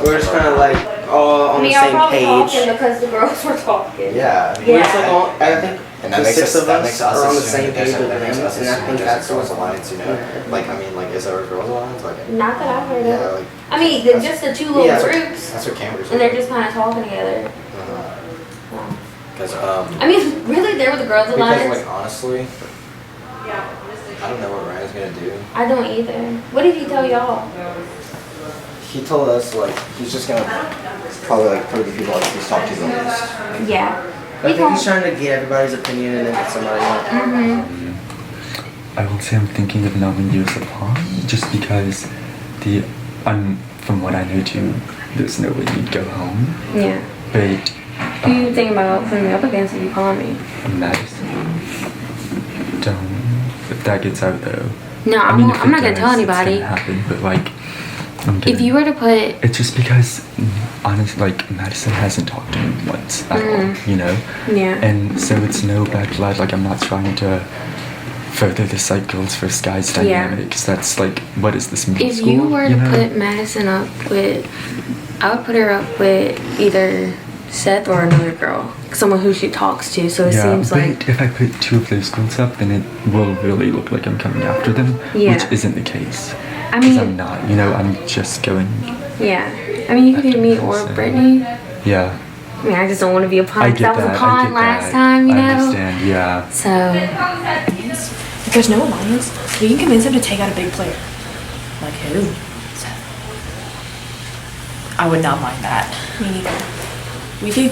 we're just kind of like all on the y'all same probably talking page. because the girls were talking. Yeah. We're just like all, I think And that the makes six us, of that us makes us are on the assume same that there's page with that makes them, us and I assume think there's that's a girls' what. alliance, you know? Like, I mean, like, is there a girls' alliance? Like, Not that I've heard yeah, of. like, I mean, that's- just the two little Yeah. groups, that's what Cambridge and they're just kind of talking together. Because, I mean, really, they were the girls' because, alliance. like, honestly, I don't know what Ryan's gonna do. I don't either. What did he tell y'all? He told us, like, he's just gonna probably, like, put the people like he's talked to the most. Yeah. I think he's trying to get everybody's opinion and then get somebody else. I will say I'm thinking of knowing years apart, just because from what I know too, there's no way you'd go home. Yeah. But Who you think about putting me up against if you call me? Madison, don't. If that gets out though. No, I mean, if I'm it not gonna does, tell anybody. It's gonna happen, but like, I'm If you were to put, it's just because, honestly, like Madison hasn't talked to me once at all, you know. yeah. And so it's no bad blood. Like I'm not trying to further this like girls versus guys dynamic. Because that's like, what is this middle If school? you were to know? put Madison up with, I would put her up with either Seth or another girl, someone who she talks to. So it seems but like if I put two of those girls up, then it will really look like I'm coming after them, Yeah. which isn't the case. I Because mean, I'm not. You know, I'm just going. yeah. I mean, you could do me or So- Brittany. Yeah. I mean, I just don't want to be a pawn. I 'cause get I was that. a I pawn get last that. time, you know. I understand. Yeah. So If there's no alliance, we can convince him to take out a big player. Like who? I would not mind that. Me neither. We could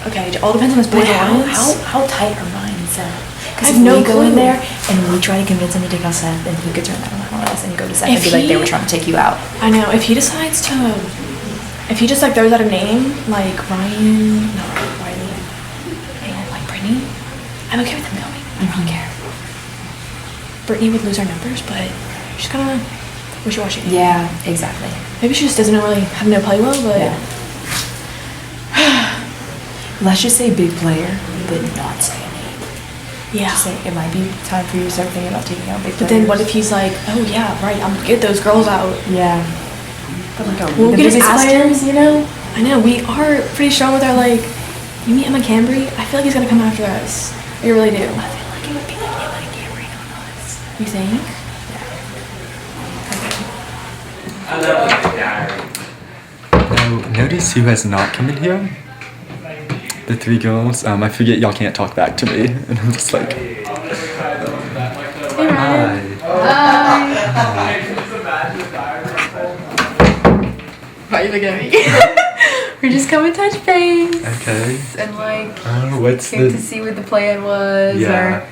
okay, it all depends on this big alliance. How tight are minds? I Because have if no we go in clue. there and we try to convince him to take out Seth, then he could turn that on us and go to Seth and If be like, they he- were trying to take you out. I know, if he decides to, if he just like throws out a name, like Ryan, no, Riley, and like Brittany, I'm okay with him going. I don't really care. Brittany would lose our numbers, but she's kind of wishy-washy. Yeah, exactly. Maybe she just doesn't really have no play well, but Yeah. Let's just say big player, but not say a name. yeah. Just say it might be time for you to start thinking about taking out big But players. then what if he's like, oh yeah, right, I'm gonna get those girls out. Yeah. But like, We'll the get his biggest ass players, you know? I know, we are pretty strong with our like, you meet Emma Cambry, I feel like he's gonna come after us. I really do. I feel like it would be like Emma and Cameron on us. You think? Now, notice who has not come in here? The three girls. I forget y'all can't talk back to me. And I'm just like, hi. Why you looking at me? We're just coming touch base Okay. and like What's came to the... see what the plan was. Yeah.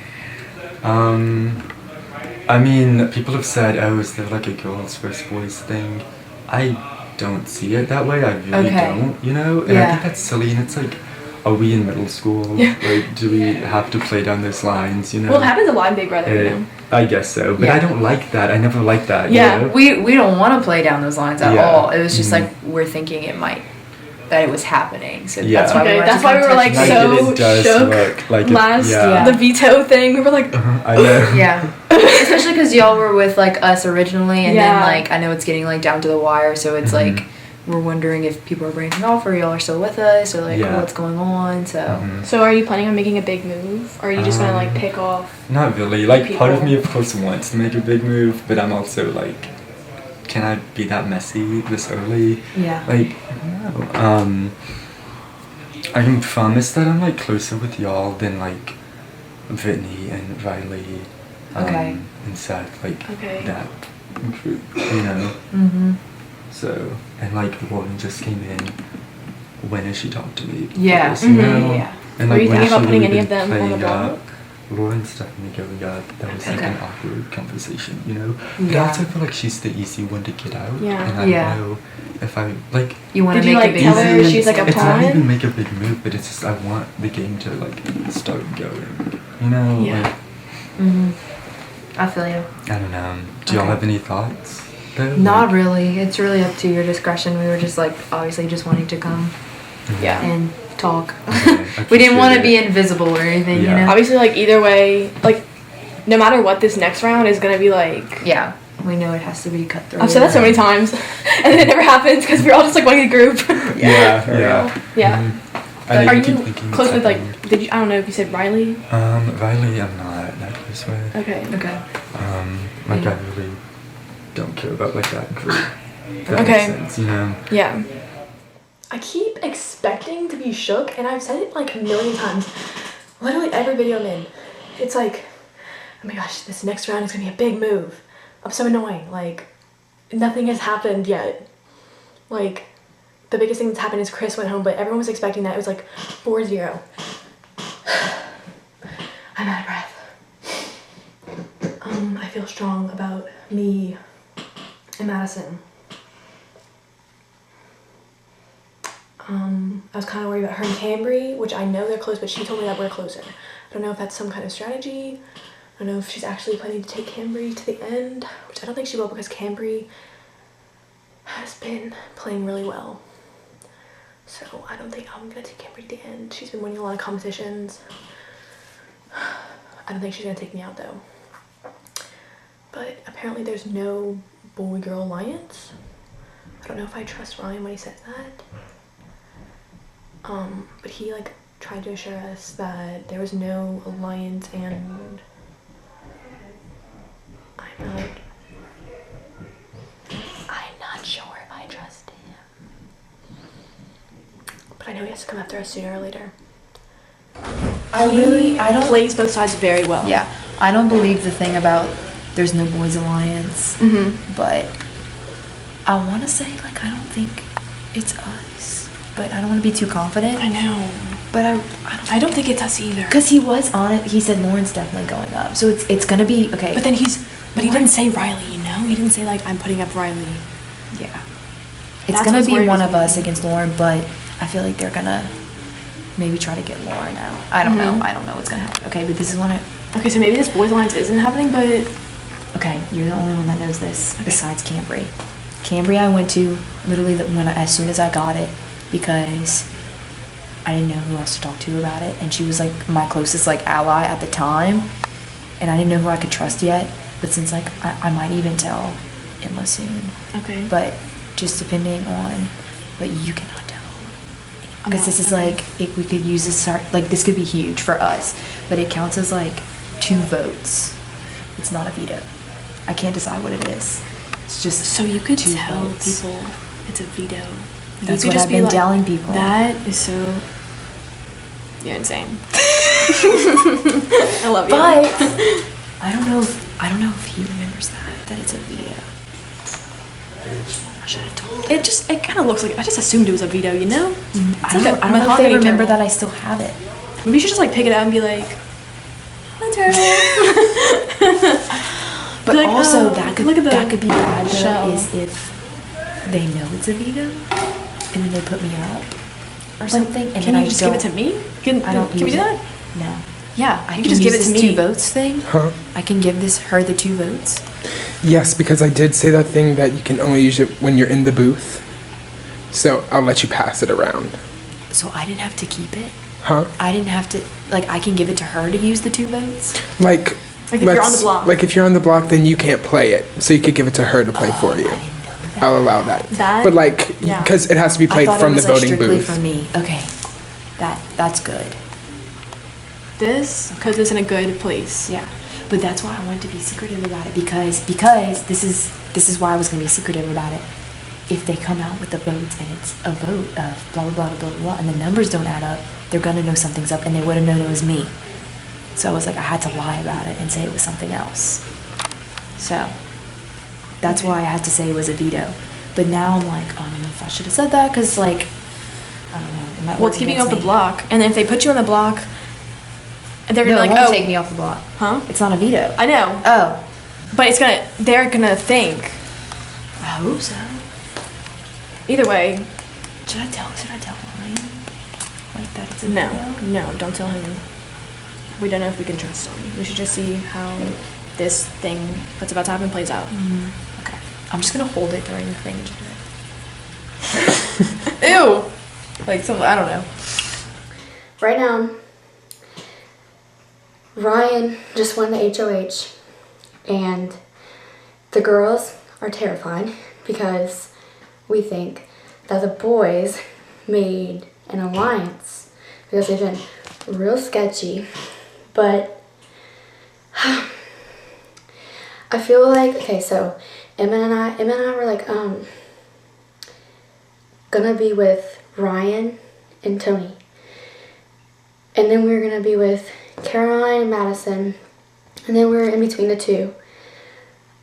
I mean, people have said, oh, is there like a girls versus boys thing? I don't see it that way. I really Okay. don't, you know? And I Yeah. think that's silly. And it's like, are we in middle school? Like, do we have to play down those lines, you know? Well, it happens a lot in Big Brother, you know. I guess so. But Yeah. I don't like that. I never liked that. Yeah. You know? We don't want to play down those lines at Yeah. all. It was just Mhm. like we're thinking that it was happening. So Yeah. that's why Okay, we were that's why we were like Like, so it does shook look like it, last yeah. the veto thing. We were like, I know. Yeah. Especially because y'all were with like us originally, and Yeah. then like I know it's getting like down to the wire, so it's Mhm. like we're wondering if people are branching off or y'all are still with us or like Yeah. what's going on. So Mhm. so are you planning on making a big move, or are you just gonna like Um, pick off? Not really. Like, part of people. me, of course, wants to make a big move, but I'm also like, can I be that messy this early? yeah. Like, no. I can promise that I'm like closer with y'all than like Brittany and Riley, Okay. and Seth, like Okay. that group, you know. Mhm. So, and like Lauren just came in. When has she talked to me? Yeah. This, you Mhm. know? Yeah. And Were you when thinking she about putting really any of been them on the playing block? up, Lauren's definitely going up. That was like Okay. an awkward conversation, you know? But I Yeah. also feel like she's the easy one to get out. Yeah. And I Yeah. don't know if I, like, You want Did to you, make like, a big tell her move? she's like a it's not pawn? even make a big move, but it's just I want the game to, like, start going. You know? Yeah. Like, Mhm. I feel you. I don't know. Do y'all Okay. have any thoughts? Though? Not Like, really. It's really up to your discretion. We were just like obviously just wanting to come Yeah. and talk. Okay, I We didn't want to appreciate be it. invisible or anything, Yeah. you know. Obviously, like either way, like no matter what, this next round is gonna be like Yeah. We know it has to be cut through. I've said that so many times, and then it never happens because we're all just like one in a group. Yeah. Yeah. I Are keep you thinking close it's with like? happening. Did you? I don't know if you said Riley. Riley, I'm not that close with. Okay. Like I really don't care about like that group. If that Okay. makes sense, you know. Yeah. I keep expecting to be shook, and I've said it like a million times. Literally every video I'm in, it's like, oh my gosh, this next round is gonna be a big move. I'm so annoying. Like, nothing has happened yet. Like, the biggest thing that's happened is Chris went home, but everyone was expecting that. It was like 4-0. I'm out of breath. I feel strong about me and Madison. I was kind of worried about her and Cambry, which I know they're close, but she told me that we're closer. I don't know if that's some kind of strategy. I don't know if she's actually planning to take Cambry to the end, which I don't think she will because Cambry has been playing really well. So I don't think I'm gonna take Cambry to the end. She's been winning a lot of competitions. I don't think she's gonna take me out though. But apparently there's no boy-girl alliance. I don't know if I trust Ryan when he said that. But he like tried to assure us that there was no alliance, and I'm not sure if I trust him. But I know he has to come after us sooner or later. I don't. Plays both sides very well. Yeah, I don't believe the thing about there's no boys alliance. But I want to say like I don't think it's us, but I don't want to be too confident. I know. But I don't think it's us either. because he was on it. He said Lauren's definitely going up, so it's gonna be okay. But then he didn't say Riley, you know? He didn't say like I'm putting up Riley. yeah, it's That's gonna what's be worrying one of me. us against Lauren, but I feel like they're gonna maybe try to get Lauren out. I don't know. I don't know what's gonna happen. Okay, but this is one. Okay, so maybe this boys alliance isn't happening, but Okay, you're the only one that knows this besides Cambry. Cambry I went to literally as soon as I got it because I didn't know who else to talk to about it, and she was like my closest like ally at the time, and I didn't know who I could trust yet. But since like I might even tell Emma soon, okay. but just depending on, but you cannot tell because not- this is okay. like we could use this like this could be huge for us, but it counts as like 2 votes. It's not a veto. I can't decide what it is. It's just So you could 2 tell votes. people it's a veto. You That's could what just I've be been like, telling people. That is so. You're insane. I love you. But I don't know if he remembers that it's a veto. I should have told him. It kind of looks like I just assumed it was a veto, you know? I don't know if mahogany they remember turtle. that I still have it. Maybe you should just like pick it up and be like, "Hi, turtle." But Like, also oh, that look at the could be bad shell. though, is if they know it's a veto and then they put me up or something, and Can then you I just don't, give it to me? Can I don't we do use it. that? No. Yeah, I you can can just give it use to this me. 2 votes thing. Huh? I can give her the 2 votes. Yes, because I did say that thing that you can only use it when you're in the booth. So I'll let you pass it around. So I didn't have to keep it. Huh? I didn't have to, like, I can give it to her to use the 2 votes. Like Like if you're on the block. Like if you're on the block, then you can't play it. So you could give it to her to play for you. I'll allow that. That- But like, yeah. because it has to be I played thought from it the was like voting strictly booth. for me. Okay, that's good. This because it's in a good place. Yeah, but that's why I wanted to be secretive about it because this is why I was gonna be secretive about it. If they come out with the votes and it's a vote of blah blah blah blah blah, blah and the numbers don't add up, they're gonna know something's up and they would have known it was me. So I was like, I had to lie about it and say it was something else. So that's why I had to say it was a veto. But now I'm like, I don't know if I should have said that because like, I don't know. It might Well, work it's keeping you off against the me. block, and then if they put you on the block, they're No, gonna it be won't like, take oh, me off the block. huh? It's not a veto. I know, Oh, but they're gonna think. I hope so. Either way, Should I tell Ryan? Like that it's a no, veto? no, don't tell him. We don't know if we can trust him. We should just see how this thing that's about to happen plays out. Okay. I'm just gonna hold it during the thing. Ew! Like some, I don't know. Right now, Ryan just won the HOH, and The girls are terrified because we think that the boys made an alliance because they've been real sketchy. But I feel like, okay, so Emma and I were like, gonna be with Ryan and Tony. And then we were gonna be with Caroline and Madison. And then we were in between the two.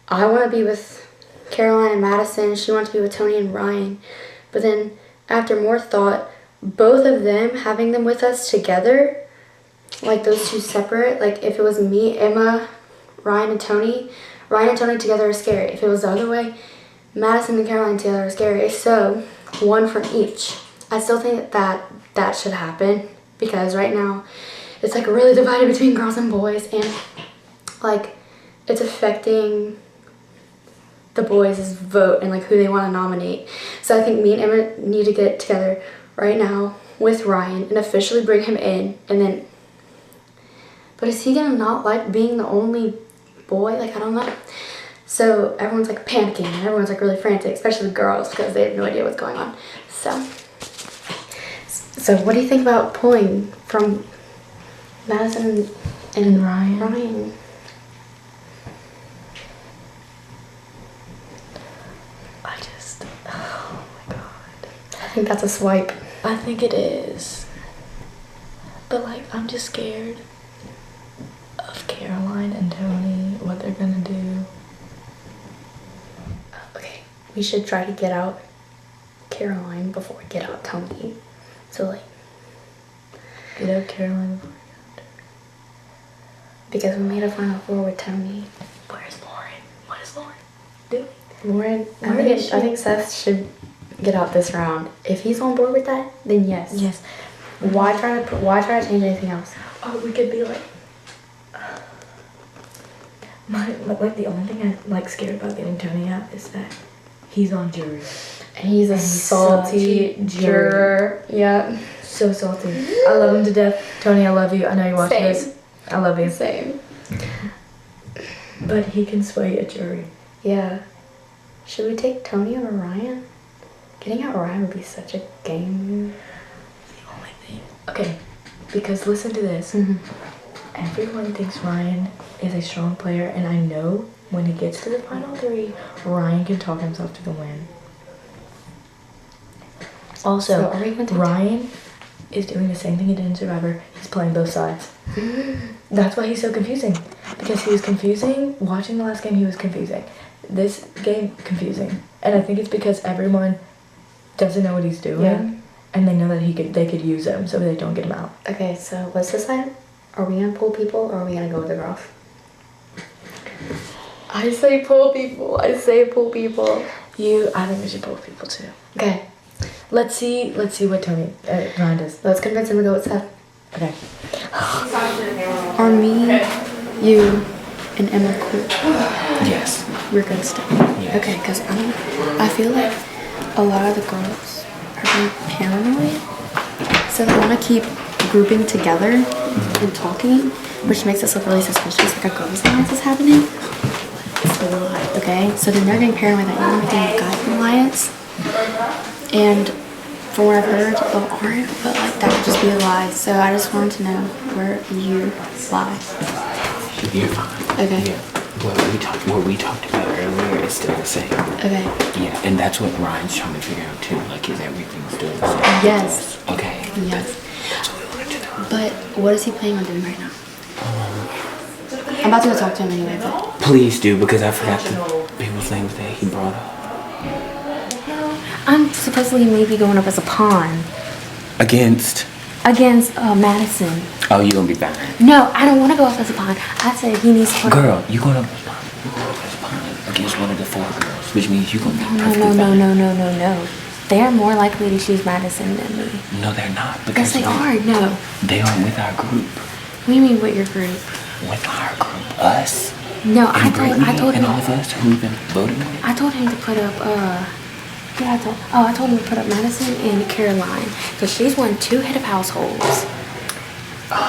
I want to be with Caroline and Madison. She wants to be with Tony and Ryan. But then after more thought, both of them, having them with us together, like those two separate, like if it was me, Emma, Ryan and Tony together is scary. If it was the other way, Madison and Caroline together are scary. So one from each. I still think that should happen because right now it's like really divided between girls and boys, and like it's affecting the boys' vote and like who they want to nominate. So I think me and Emma need to get together right now with Ryan and officially bring him in. And then, but is he gonna not like being the only boy? Like, I don't know. So everyone's like panicking and everyone's like really frantic, especially the girls, because they have no idea what's going on. So what do you think about pulling from Madison and Ryan? Oh my god. I think that's a swipe. I think it is. But like, I'm just scared of Caroline and Tony, what they're gonna do. Okay, we should try to get out Caroline before we get out Tony. So like, Get out Caroline before because we made a final four with Tony. Where's Lauren? What is Lauren doing? Lauren, Where is she? I think Seth should get out this round. If he's on board with that, then yes. Yes. Why try to change anything else? Oh, we could be like, like the only thing I'm like scared about getting Tony out is that he's on jury. And he's a salty such a juror. Yeah. So salty. I love him to death. Tony, I love you. I know you're watching Same. this. I love you. Same. But he can sway a jury. Yeah. Should we take Tony over Ryan? Getting out Ryan would be such a game move. The only thing. Okay, because listen to this. Everyone thinks Ryan is a strong player, and I know when he gets to the final three, Ryan can talk himself to the win. Also, So are we going to Ryan is doing the same thing he did in Survivor. He's playing both sides. That's why he's so confusing. Because he was confusing. Watching the last game, he was confusing. This game, confusing. And I think it's because everyone doesn't know what he's doing. Yeah. And they know that they could use him, so they don't get him out. Okay, so let's decide. Are we gonna pull people or are we gonna go with the girls? I say pull people. I think we should pull people too. Okay, Let's see what Tony Ryan does. let's convince him to go with Seth. Okay. Are me, you, and Emma cool? Yes. We're good still. Yes. Okay, because I feel like a lot of the girls are being paranoid, so they want to keep grouping together and talking, which makes us look really suspicious, like a girls' alliance is happening. It's a lot, okay? So then they're getting paranoid that you're doing a guy alliance, and from what I've heard, they aren't, but like that would just be a lie. So I just wanted to know where you lie. You're fine. Okay. Yeah. What we talked about earlier is still the same. Okay. Yeah, and that's what Ryan's trying to figure out too. Like, is everything still the same? Yes. Okay. Yes. That's what we wanted to know. But what is he planning on doing right now? I'm about to go talk to him anyway, but Please do, because I forgot the people's names that he brought up. I'm supposedly maybe going up as a pawn Against? Madison. Oh, you gonna be fine. No, I don't want to go up as a pawn. I said he needs to put Girl, you going up as fine against one of the 4 girls, which means you gonna be perfectly fine. No. They're more likely to choose Madison than me. No, they're not. Yes, Because they are. No. They are with our group. What do you mean with your group? With our group. Us. No, I And told Brittany him. and all of us who've been voting on it. I told him to put up, I told him to put up Madison and Caroline. Because she's won 2 head of households.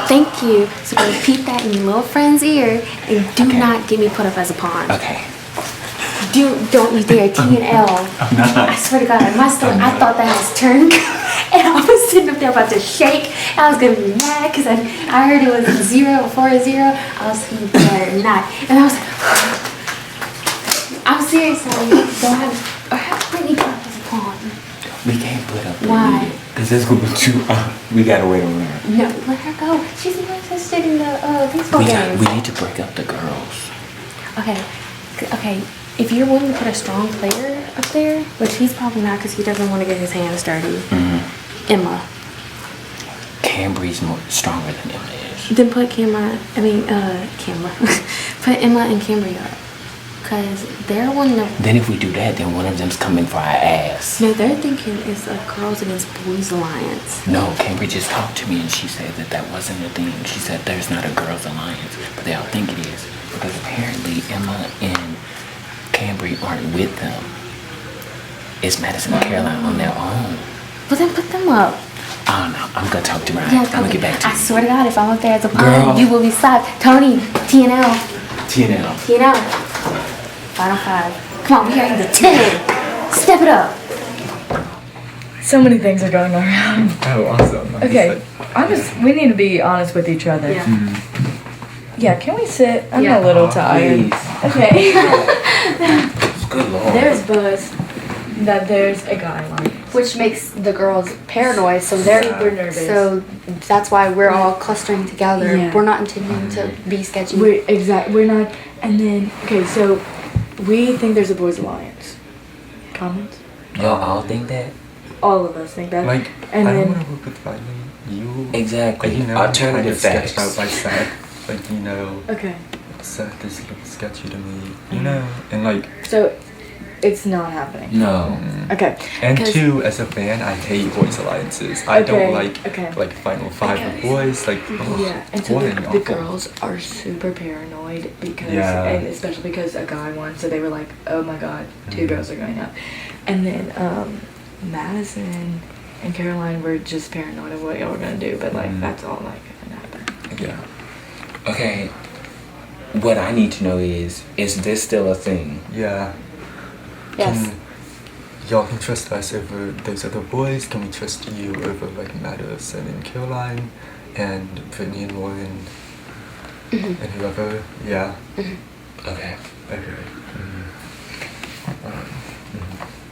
Thank you. So repeat that in your little friend's ear and do Okay. not get me put up as a pawn. Okay. Don't you dare. T and L. I swear to God, I thought that was turned. And I was sitting up there about to shake. I was gonna be mad because I heard it was 0-4-0. I was like, you better not. And I was like, I'm serious. Don't have Brittany come up as a pawn. We can't put up. Why? Because this gonna be too. We gotta wait on her. No, let her go. She's not interested in the baseball game. We need to break up the girls. Okay. If you're willing to put a strong player up there, which he's probably not because he doesn't want to get his hands dirty. Mm-hmm. Emma. Cambry's more stronger than Emma is. Then put put Emma and Cambry up. Because they're one of Then if we do that, then one of them's coming for our ass. No, they're thinking it's a girls against boys alliance. No, Cambry just talked to me and she said that wasn't a thing. She said there's not a girls alliance, but they all think it is. Because apparently Emma and Cambry aren't with them. It's Madison and Caroline on their own. Well, then put them up. I don't know. I'm gonna talk to Ryan. Yeah, I'm gonna get back to you. I swear to God, if I'm up there as a Girl. pawn, you will be stopped. Tony, TNL. TNL. TNL. Final 5. Come on, we are in the 10. Step it up. So many things are going around. Oh, awesome. Okay, we need to be honest with each other. Yeah. Yeah, can we sit? I'm Yeah. a little tired. Okay. Good Lord. There's buzz that there's a guy line. Which makes the girls paranoid, so they're Super nervous. So that's why we're all clustering together. Yeah. We're not intending to be sketchy. We're not. And then, okay, so we think there's a boys alliance. Comments? Y'all all think that? All of us think that. Like, and I then, don't want to work with Riley. You. Exactly. You know, Alternative kind of facts. sketched out by Seth. Like, you know, okay, Seth is a little sketchy to me. You know, and like. so it's not happening. No. Okay. And 'Cause- two, as a fan, I hate boys alliances. I Okay, don't like okay. like Final Five of boys. Like, Yeah, and so boring, the awful. girls are super paranoid because, Yeah. and especially because a guy won, so they were like, oh my god, 2 girls are going up. And then Madison and Caroline were just paranoid of what y'all were gonna do, but like that's all like gonna happen. Yeah. Okay. What I need to know is this still a thing? Yeah. Yes. Y'all can trust us over those other boys? Can we trust you over like Madison and Caroline and Brittany and Lauren and whoever? Yeah. Okay. Okay.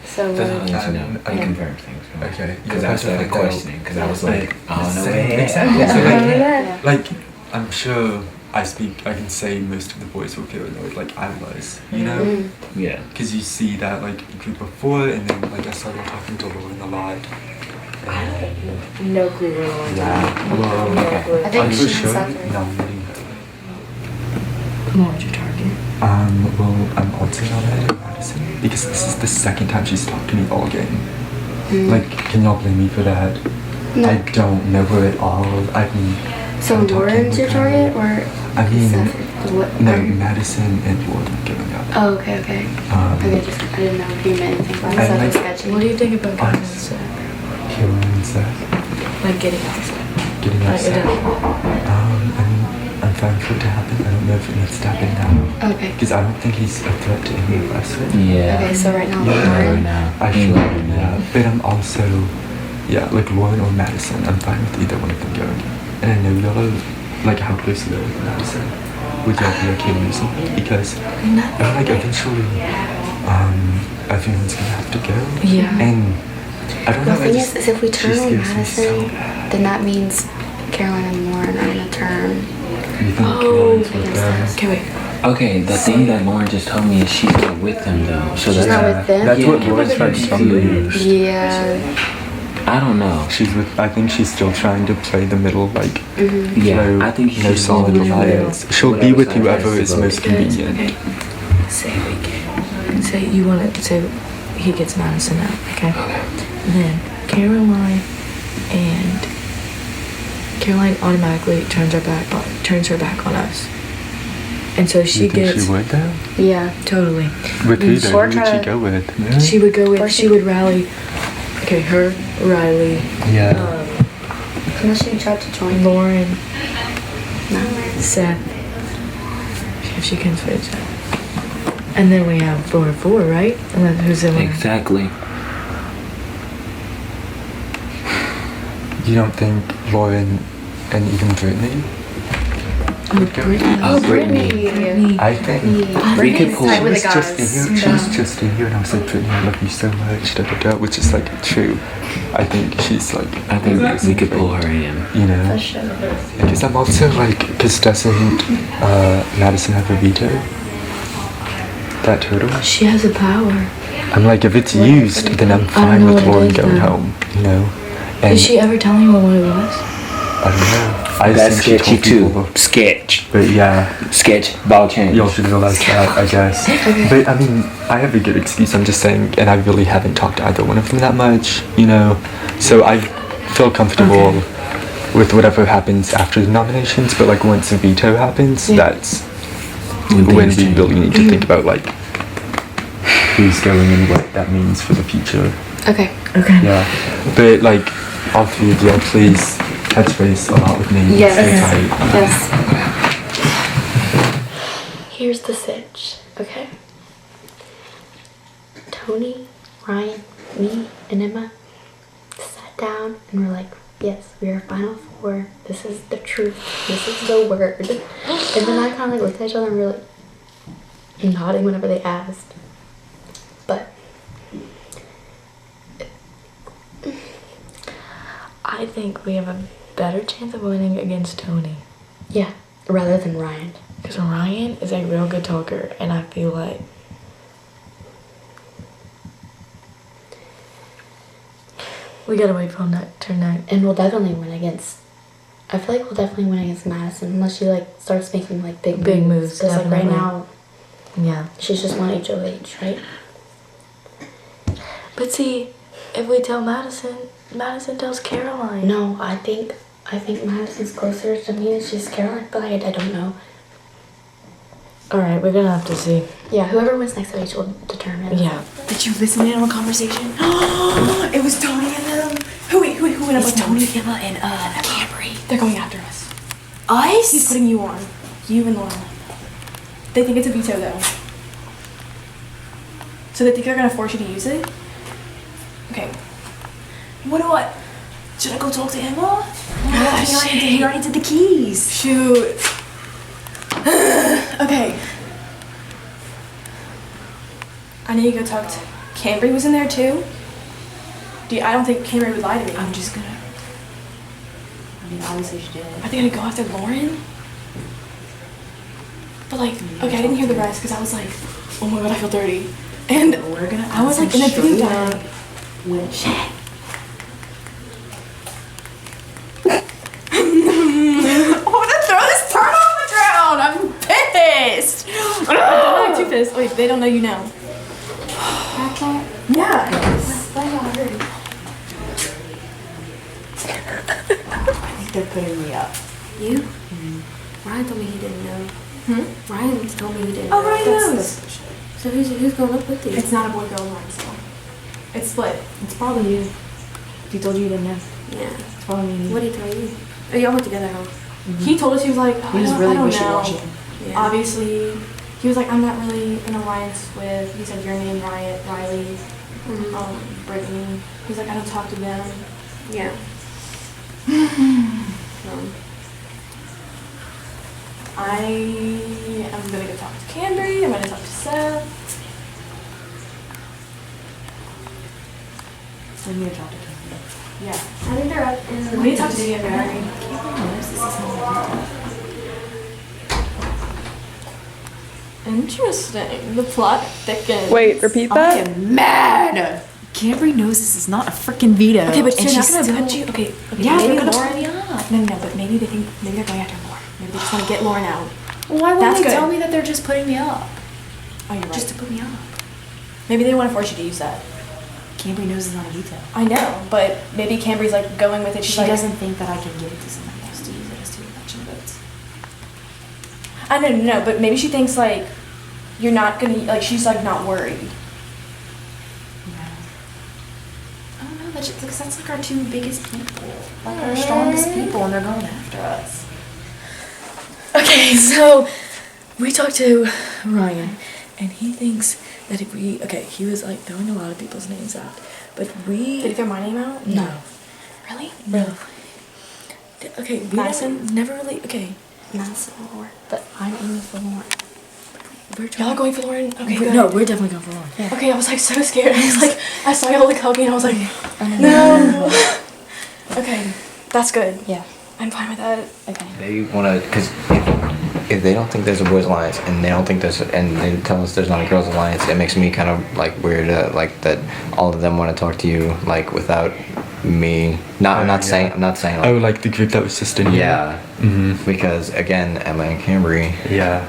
So That's all I need to know. Um, I confirm things. Okay. Because I started questioning, because I was like, oh no way. Exactly. So Yeah. like, I'm sure I can say most of the boys were paranoid, like I was, you know? Yeah. Because you see that like group of 4, and then like I started talking to Lauren a lot. And, No clue where Lauren's yeah. Well, No clue. I think I'm for she's sure suffering. nominating her. Lauren's your target. Well, I'm also nominating Madison because this is the second time she's talked to me all game. Like, can y'all blame me for that? No. I don't know her at all. I mean, So I'm talking Lauren's your with her. target, or I mean, Seth? What? no, or- Madison and Lauren are going up. Oh, okay. Okay, I didn't know if you meant anything by And, Seth like, or sketchy. What do you think about I- getting outside? Caroline and Seth Like getting outside? getting Like, it upset. doesn't- I mean, I'm fine for it to happen. I don't know if it needs to happen now. Okay. Because I don't think he's a threat to any of us. Yeah. Okay, so right now, Yeah, Right Lauren. now. I feel yeah. But I'm also, yeah, like Lauren or Madison, I'm fine with either one of them going. And I know y'all are, like, how close you are with Madison. Would y'all be okay losing? Because, like, eventually, everyone's gonna have to go. Yeah. And I don't The know. thing is if we turn she on scares me so Madison, bad. then that means Caroline and Lauren are gonna turn. You think Caroline's with against them? us. Okay, wait. Okay, the thing that Lauren just told me is she's not with them though. So She's that's not with them? That's what Yeah. Lauren's trying to tell me. Yeah. I don't know. She's with. I think she's still trying to play the middle, like Yeah, no, I think no she's solid with alliance. She'll be with whoever is most convenient. Okay. Say we get. Say you want to. Say he gets Madison out. Okay. Then Caroline automatically turns her back on us, and so she You think gets she would though? Yeah. totally. With who though? Or Who would try she to- go with? Yeah. She would go with. She would rally. Okay, her, Riley, Yeah. Unless she tried to join. Lauren, No. Seth. If she can switch that. And then we have 4, right? And then who's the winner? Exactly. You don't think Lauren and even Brittany? Brittany. I think We could pull. tight with she the was just in guys. here. She was just in here, and I was like, Brittany, I love you so much. Da, da, da, which is like true. I think she's like. I think we could pull her in. You know. Because I'm also like, because doesn't Madison have a veto? That turtle. She has a power. I'm like, if it's used, then I'm fine know with what it Lauren is, going though. home. You know. And Did she ever tell anyone what it was? I don't know. I That's just think she sketchy told people. too. Sketch. But yeah. Sketch. Ball change. Y'all should realize that, I guess. But I mean, I have a good excuse, I'm just saying, and I really haven't talked to either one of them that much, you know? So I feel comfortable with whatever happens after the nominations, but like once a veto happens, that's when we really need to think about like who's going and what that means for the future. Okay. Yeah. But like, all three of y'all, please touch base a lot with me. Yes. Stay tight. Yes. Here's the sitch, okay? Tony, Ryan, me, and Emma sat down and we're like, yes, we are final 4. This is the truth. This is the word. And then I kind of like looked at each other and we were like nodding whenever they asked. But I think we have a better chance of winning against Tony. yeah, rather than Ryan. Because Ryan is a real good talker, and I feel like we gotta wait for turn night. And we'll definitely win against. I feel like we'll definitely win against Madison unless she like starts making like big moves, Because like right definitely. now Yeah. she's just one HOH, right? But see, if we tell Madison, Madison tells Caroline. No, I think Madison's closer to me than she's Caroline, but I don't know. Alright, we're gonna have to see. Yeah, whoever wins next to each will determine. Yeah. Did you listen in on a conversation? It was Tony and them. Who went up with Tony, Tony? Emma, and Camry. They're going after us. Us? He's putting you on. You and Lauren. They think it's a veto though. So they think they're gonna force you to use it? Okay. What do I? Should I go talk to Emma? He already did the keys. Shoot. Okay. I need to go talk to Cambry was in there too. I don't think Cambry would lie to me. I'm just gonna. I mean, obviously she did. Are they gonna go after Lauren? But like, okay, I didn't hear the rest because I was like, oh my god, I feel dirty. And We're gonna. I was like in a video diary. Which. I'm gonna throw this turtle on the ground. I'm pissed. I'm not too pissed. Wait, they don't know you now. Yeah. I think they're putting me up. You? Ryan told me he didn't know. Ryan told me he didn't Oh, know. Ryan knows. So who's going up with you? It's not a boy girl line still. It's split. It's probably you. He told you you didn't know. Yeah. It's probably me. What did he tell you? Oh, y'all went together, huh? He told us, he was like, oh, He was I really don't wishy-washy. know. Yeah. Obviously, he was like, I'm not really in alliance with, he said your name, Riley, Brittany. He's like, I don't talk to them. Yeah. I am gonna go talk to Cambry, I'm gonna talk to Seth. So you need to talk to him. Yeah. I think they're up in. We need to talk to Vivian Barry. Interesting. The plot thickens. Wait, repeat I that? am mad. Cambry knows this is not a freaking veto. Okay, but and they're not she's gonna still- put you. Okay, Yeah, maybe they're gonna Lauren. turn me off. No, but maybe they think they're going after Lauren. Maybe they just want to get Lauren out. Why would That's they good. tell me that they're just putting me up? Oh, you're right. Just to put me up. Maybe they want to force you to use that. Cambry knows it's not a veto. I know, but maybe Cambry's like going with it. She's She like, doesn't think that I can give it to somebody else to use it as 2 election votes. I know, no, but maybe she thinks like you're not gonna like. She's like not worried. I don't know, that's because that's like our 2 biggest people. Like our strongest people, and they're going after us. Okay, so we talked to Ryan, and he thinks that if we, okay, he was like throwing a lot of people's names out, but we. Did you throw my name out? No. Really? No. Okay, we Madison? never really, okay. Madison Lauren. But I'm aiming for Lauren. Y'all going for Lauren? Okay, good. No, we're definitely going for Lauren. Yeah. Okay, I was like so scared. I was like, I saw y'all like hugging, and I was like, no. Okay, that's good. Yeah. I'm fine with that. Okay. They want to, because if they don't think there's a boys alliance and they don't think there's, and they tell us there's not a girls alliance, it makes me kind of like weird, like that all of them want to talk to you like without me. I'm not saying like, Oh, like the group that was just in here? yeah. Mm-hmm. Because again, Emma and Cambry. Yeah.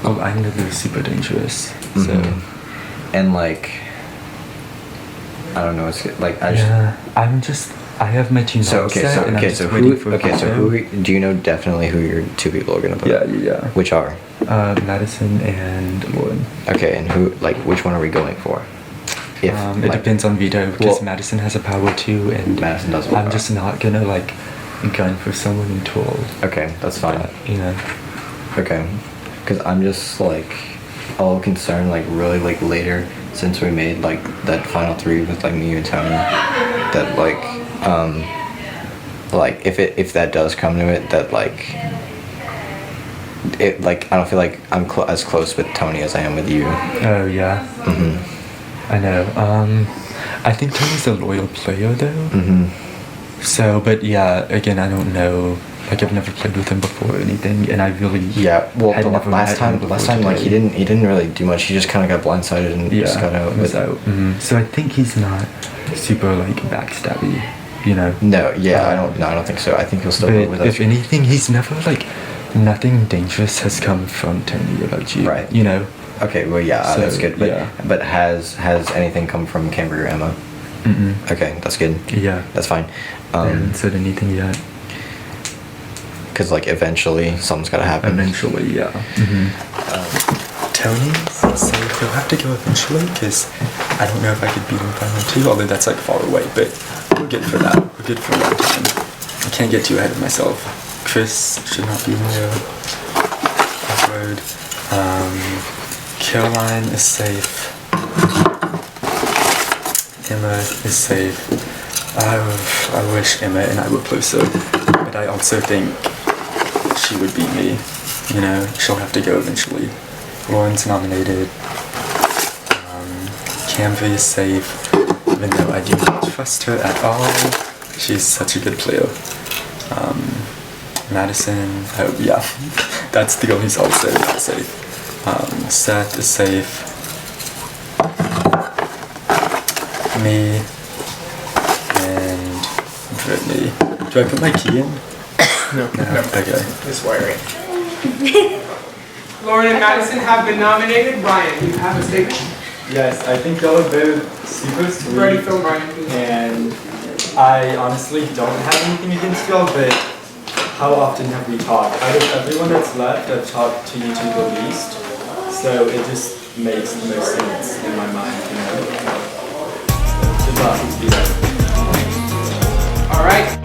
Oh, I know they're super dangerous. So. And like, I don't know. It's like I just. I have my team So set, and I'm just who? waiting for Okay, so Vito. who? Do you know definitely who your two people are gonna put? Yeah. Which are? Madison and Lauren. Okay, and who? Like, which one are we going for? If It depends on Vito because Madison has a power too, and Madison does. I'm just not gonna like gun for someone until. Okay, that's fine. You know. Okay, because I'm just like all concerned, like really like later since we made like that final three with like me, you, and Tony. That like if that does come to it, that like it like I don't feel like I'm as close with Tony as I am with you. Oh yeah. I know. I think Tony's a loyal player though. So, but yeah, again, I don't know. Like I've never played with him before or anything, and I really Well, had never last met him time like he didn't really do much. He just kind of got blindsided and just got out. So I think he's not super like backstabby, you know. No, yeah, I don't think so. I think he'll still go with But us. if anything, he's never like nothing dangerous has come from Tony about you, Right. You know. Okay, well, yeah, So, that's good. But yeah. but has anything come from Cambry or Emma? Okay, that's good. Yeah. That's fine. And said anything yet? Because like eventually something's gotta happen. Eventually, yeah. Tony, so he'll have to go eventually because I don't know if I could beat him final two, although that's like far away, but we're good for that. We're good for a long time. I can't get too ahead of myself. Chris should not be here. Awkward. Caroline is safe. Emma is safe. I wish Emma and I were closer, but I also think she would beat me. You know, she'll have to go eventually. Lauren's nominated. Cambry is safe, even though I do not trust her at all. She's such a good player. Madison, oh yeah, that's the girl who's also not safe. Seth is safe. Me and Brittany. Do I put my key in? No. Okay. It's wiring. Lauren and Madison have been nominated. Ryan, you have a statement? Yes, I think y'all are both super sweet. Ready, film, Ryan, please. And I honestly don't have anything against y'all, but how often have we talked? Out of everyone that's left, I've talked to you two the least. So it just makes the most sense in my mind, you know? So, good luck. All right.